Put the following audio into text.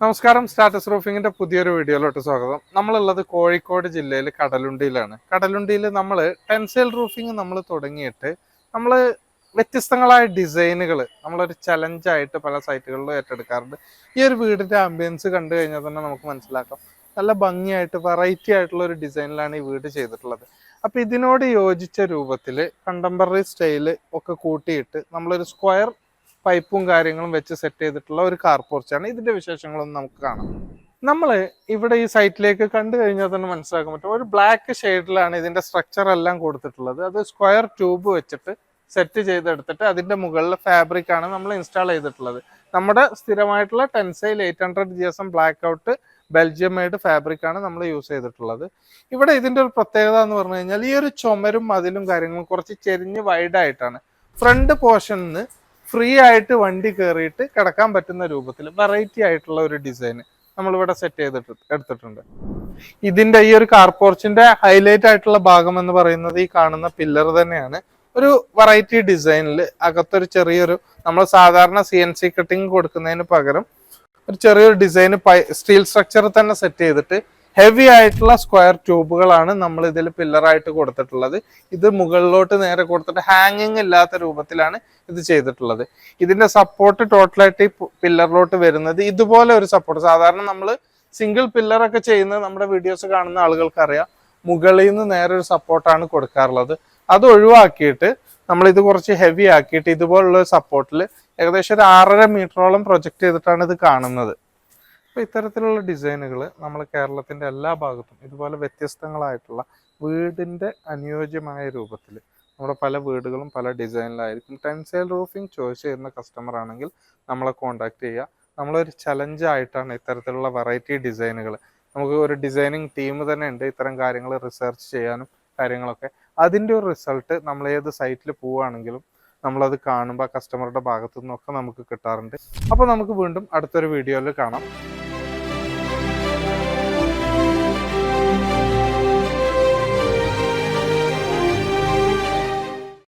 നമസ്കാരം, സ്റ്റാറ്റസ് റൂഫിങ്ങിന്റെ പുതിയൊരു വീഡിയോയിലോട്ട് സ്വാഗതം. നമ്മളുള്ളത് കോഴിക്കോട് ജില്ലയിൽ കടലുണ്ടിയിലാണ്. കടലുണ്ടിയിൽ നമ്മൾ ടെൻസൈൽ റൂഫിങ് നമ്മൾ തുടങ്ങിയിട്ട് നമ്മൾ വ്യത്യസ്തങ്ങളായ ഡിസൈനുകൾ നമ്മളൊരു ചലഞ്ചായിട്ട് പല സൈറ്റുകളിലും ഏറ്റെടുക്കാറുണ്ട്. ഈ ഒരു വീടിന്റെ ആംബിയൻസ് കണ്ടു കഴിഞ്ഞാൽ തന്നെ നമുക്ക് മനസ്സിലാക്കാം, നല്ല ഭംഗിയായിട്ട് വെറൈറ്റി ആയിട്ടുള്ള ഒരു ഡിസൈനിലാണ് ഈ വീട് ചെയ്തിട്ടുള്ളത്. അപ്പോൾ ഇതിനോട് യോജിച്ച രൂപത്തിൽ കണ്ടംപററി സ്റ്റൈല് ഒക്കെ കൂട്ടിയിട്ട് നമ്മളൊരു സ്ക്വയർ പൈപ്പും കാര്യങ്ങളും വെച്ച് സെറ്റ് ചെയ്തിട്ടുള്ള ഒരു കാർ പോർച്ചാണ്. ഇതിന്റെ വിശേഷങ്ങളൊന്നും നമുക്ക് കാണാം. നമ്മൾ ഇവിടെ ഈ സൈറ്റിലേക്ക് കണ്ടു കഴിഞ്ഞാൽ തന്നെ മനസ്സിലാക്കാൻ പറ്റും, ഒരു ബ്ലാക്ക് ഷെയ്ഡിലാണ് ഇതിന്റെ സ്ട്രക്ചർ എല്ലാം കൊടുത്തിട്ടുള്ളത്. അത് സ്ക്വയർ ട്യൂബ് വെച്ചിട്ട് സെറ്റ് ചെയ്തെടുത്തിട്ട് അതിന്റെ മുകളിൽ ഫാബ്രിക് ആണ് നമ്മൾ ഇൻസ്റ്റാൾ ചെയ്തിട്ടുള്ളത്. നമ്മുടെ സ്ഥിരമായിട്ടുള്ള tensile 800 GSM black out Belgium made fabric ആണ് നമ്മൾ യൂസ് ചെയ്തിട്ടുള്ളത്. ഇവിടെ ഇതിന്റെ ഒരു പ്രത്യേകത എന്ന് പറഞ്ഞു കഴിഞ്ഞാൽ ഈ ഒരു ചുമരും മതിലും കാര്യങ്ങളും കുറച്ച് ചെരിഞ്ഞ് വൈഡായിട്ടാണ്. ഫ്രണ്ട് പോർഷനിൽ ഫ്രീ ആയിട്ട് വണ്ടി കയറിയിട്ട് കിടക്കാൻ പറ്റുന്ന രൂപത്തിൽ വെറൈറ്റി ആയിട്ടുള്ള ഒരു ഡിസൈൻ നമ്മളിവിടെ സെറ്റ് എടുത്തിട്ടുണ്ട്. ഇതിന്റെ ഈ ഒരു കാർ പോർച്ചിന്റെ ഹൈലൈറ്റ് ആയിട്ടുള്ള ഭാഗം എന്ന് പറയുന്നത് ഈ കാണുന്ന പില്ലർ തന്നെയാണ്. ഒരു വെറൈറ്റി ഡിസൈനിൽ അകത്തൊരു ചെറിയൊരു, നമ്മൾ സാധാരണ CNC കട്ടിങ് കൊടുക്കുന്നതിന് പകരം ഒരു ചെറിയൊരു ഡിസൈൻ സ്റ്റീൽ സ്ട്രക്ചർ തന്നെ സെറ്റ് ചെയ്തിട്ട് ഹെവി ആയിട്ടുള്ള സ്ക്വയർ ട്യൂബുകളാണ് നമ്മൾ ഇതിൽ പില്ലറായിട്ട് കൊടുത്തിട്ടുള്ളത്. ഇത് മുകളിലോട്ട് നേരെ കൊടുത്തിട്ട് ഹാങ്ങിങ് ഇല്ലാത്ത രൂപത്തിലാണ് ഇത് ചെയ്തിട്ടുള്ളത്. ഇതിന്റെ സപ്പോർട്ട് ടോട്ടലായിട്ട് ഈ പില്ലറിലോട്ട് വരുന്നത് ഇതുപോലെ ഒരു സപ്പോർട്ട്. സാധാരണ നമ്മൾ സിംഗിൾ പില്ലറൊക്കെ ചെയ്യുന്നത് നമ്മുടെ വീഡിയോസ് കാണുന്ന ആളുകൾക്ക് അറിയാം, മുകളിൽ നിന്ന് നേരെ ഒരു സപ്പോർട്ടാണ് കൊടുക്കാറുള്ളത്. അത് ഒഴിവാക്കിയിട്ട് നമ്മൾ ഇത് കുറച്ച് ഹെവി ആക്കിയിട്ട് ഇതുപോലുള്ള ഒരു സപ്പോർട്ടിൽ ഏകദേശം ഒരു 6.5 മീറ്ററോളം പ്രൊജക്ട് ചെയ്തിട്ടാണ് ഇത് കാണുന്നത്. അപ്പോൾ ഇത്തരത്തിലുള്ള ഡിസൈനുകൾ നമ്മൾ കേരളത്തിൻ്റെ എല്ലാ ഭാഗത്തും ഇതുപോലെ വ്യത്യസ്തങ്ങളായിട്ടുള്ള വീടിൻ്റെ അനുയോജ്യമായ രൂപത്തിൽ നമ്മുടെ പല വീടുകളും പല ഡിസൈനിലായിരിക്കും. ടെൻസൈൽ റൂഫിംഗ് ചോയ്സ് ചെയ്യുന്ന കസ്റ്റമർ ആണെങ്കിൽ നമ്മളെ കോൺടാക്ട് ചെയ്യുക. നമ്മളൊരു ചലഞ്ചായിട്ടാണ് ഇത്തരത്തിലുള്ള വെറൈറ്റി ഡിസൈനുകൾ, നമുക്ക് ഒരു ഡിസൈനിങ് ടീം തന്നെ ഉണ്ട് ഇത്തരം കാര്യങ്ങൾ റിസർച്ച് ചെയ്യാനും കാര്യങ്ങളൊക്കെ. അതിൻ്റെ ഒരു റിസൾട്ട് നമ്മൾ ഏത് സൈറ്റിൽ പോവുകയാണെങ്കിലും നമ്മളത് കാണുമ്പോൾ കസ്റ്റമറുടെ ഭാഗത്തു നിന്നൊക്കെ നമുക്ക് കിട്ടാറുണ്ട്. അപ്പോൾ നമുക്ക് വീണ്ടും അടുത്തൊരു വീഡിയോയിൽ കാണാം.